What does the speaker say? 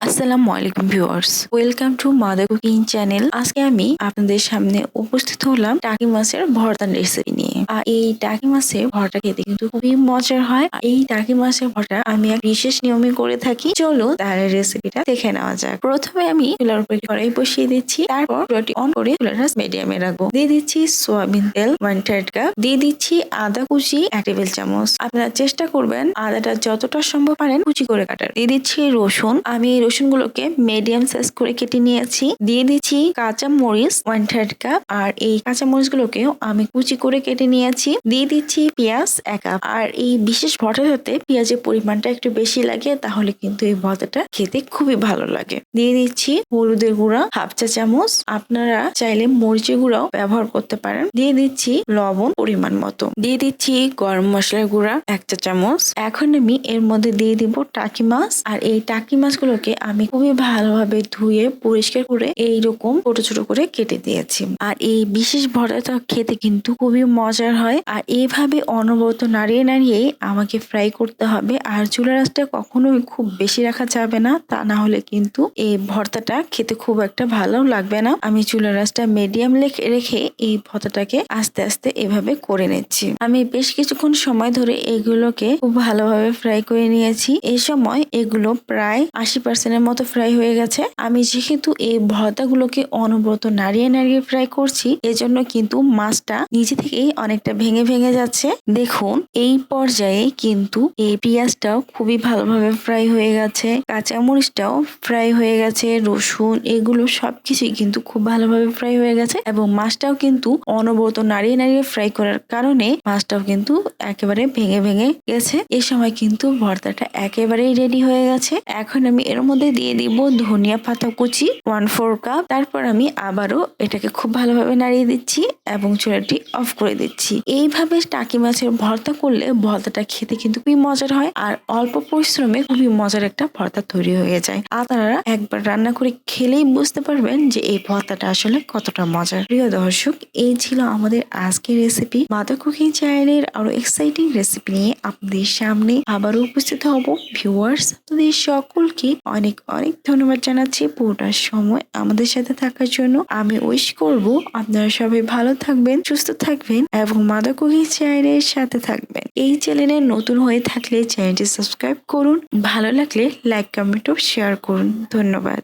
আসসালামু আলাইকুম viewers, welcome to mother cooking channel. আজকে আমি আপনাদের সামনে উপস্থিত হলাম টাকি মাছের ভর্তার রেসিপি নিয়ে। আর এই টাকি মাছের ভর্তা খেতে কিন্তু খুবই মজার হয়। আর এই টাকি মাছের ভর্তা আমি এক বিশেষ নিয়মে করে থাকি। চলো তাহলে রেসিপিটা দেখে নেওয়া যাক। প্রথমে আমি চুলার উপরে কড়াই বসিয়ে দিচ্ছি, তারপর চুলাটি অন করে চুলাটা মিডিয়ামে রাখবো। দিয়ে দিচ্ছি সোয়াবিন তেল 1/3 কাপ, দিয়ে দিচ্ছি আদা কুচি 1 টেবিল চামচ। আপনারা চেষ্টা করবেন আদাটা যতটা সম্ভব পারেন কুচি করে কাটার। দিয়ে দিচ্ছি রসুন, আমি এই রসুনগুলোকে মিডিয়াম সাইজ করে কেটে নিয়েছি। দিয়ে দিচ্ছি কাঁচা মরিচ 1/3 কাপ, আর এই কাঁচা মরিচগুলোকেও আমি কুচি করে কেটে নিয়েছি। দিয়ে দিচ্ছি পেঁয়াজ 1 কাপ। আর এই বিশেষ ভর্তাটাতে পেঁয়াজের পরিমাণটা একটু বেশি লাগে, তাহলে কিন্তু এই ভর্তাটা খেতে খুবই ভালো লাগে। দিয়ে দিচ্ছি হলুদের গুঁড়া 1/2 চা চামচ, আপনারা চাইলে মরিচের গুঁড়াও ব্যবহার করতে পারেন। দিয়ে দিচ্ছি লবণ পরিমাণ মতো। দিয়ে দিচ্ছি গরম মশলার গুঁড়া 1 চা চামচ। এখন আমি এর মধ্যে দিয়ে দিব টাকি মাছ। আর এই টাকি মাছগুলোকে আমি খুবই ভালোভাবে ধুয়ে পরিষ্কার করে এইরকম ছোট ছোট করে কেটে দিয়েছি। আর এই বিশেষ ভর্তাটা খেতে কিন্তু খুবই মজার হয়। আর এইভাবে অনবরত নাড়িয়ে নাড়িয়ে আমাকে ফ্রাই করতে হবে। আর চুলা আঁচটা কখনোই খুব বেশি রাখা যাবে না, তা না হলে কিন্তু এই ভর্তাটা খেতে খুব একটা ভালো লাগবে না। আমি চুলা আঁচটা মিডিয়াম রেখে এই ভর্তাটাকে আস্তে আস্তে এভাবে করে নিচ্ছি। আমি বেশ কিছুক্ষণ সময় ধরে এগুলোকে খুব ভালোভাবে ফ্রাই করে নিয়েছি। এই সময় এগুলো প্রায় 80% এর মতো ফ্রাই হয়ে গেছে। আমি যেহেতু এই ভর্তাগুলোকে অনবরত নাড়িয়ে নাড়িয়ে ফ্রাই করছি, এজন্য কিন্তু মাছটা নিজে থেকেই অনেকটা ভেঙে ভেঙে যাচ্ছে। দেখুন এই পর্যায়ে কিন্তু এই পেঁয়াজটাও খুবই ভালোভাবে ফ্রাই হয়ে গেছে, কাঁচামরিচটাও ফ্রাই হয়ে গেছে, রসুন এগুলো সবকিছুই কিন্তু খুব ভালোভাবে ফ্রাই হয়ে গেছে। এবং মাছটাও কিন্তু অনবরত নাড়িয়ে নাড়িয়ে ফ্রাই করার কারণে মাছটাও কিন্তু একেবারে ভেঙে ভেঙে গেছে। এই সময় কিন্তু ভর্তাটা একেবারেই রেডি হয়ে গেছে। এখন আমি এর মধ্যে দিয়ে দিব ধনিয়া পাতা কুচি 1/4 কাপ। তারপর আমি আবারও এটাকে খুব ভালোভাবে নাড়িয়ে দিচ্ছি এবং চুলাটি অফ করে দিচ্ছি। এইভাবে টাকি মাছের ভর্তা করলে ভর্তাটা খেতে কিন্তু খুবই মজার হয়। আর অল্প পরিশ্রমে খুবই মজার একটা ভর্তা তৈরি হয়ে যায়। আপনারা একবার রান্না করে খেলেই বুঝতে পারবেন যে এই ভর্তাটা আসলে কতটা মজার। প্রিয় দর্শক, এই ছিল আমাদের আজকের রেসিপি। মাদার কুকিং চ্যানেলের আরো এক্সাইটিং রেসিপি নিয়ে আপনাদের সামনে আবারও উপস্থিত হব। ভিউয়ার্স, আপনাদের সকলকে অনেক অনেক ধন্যবাদ জানাচ্ছি পুরোটা সময় আমাদের সাথে থাকার জন্য। আমি উইশ করব আপনারা সবাই ভালো থাকবেন, সুস্থ থাকবেন এবং মাদার কুকিং চ্যানেলের সাথে থাকবেন। এই চ্যানেলে নতুন হয়ে থাকলে চ্যানেলটি সাবস্ক্রাইব করুন, ভালো লাগলে লাইক কমেন্ট ও শেয়ার করুন। ধন্যবাদ।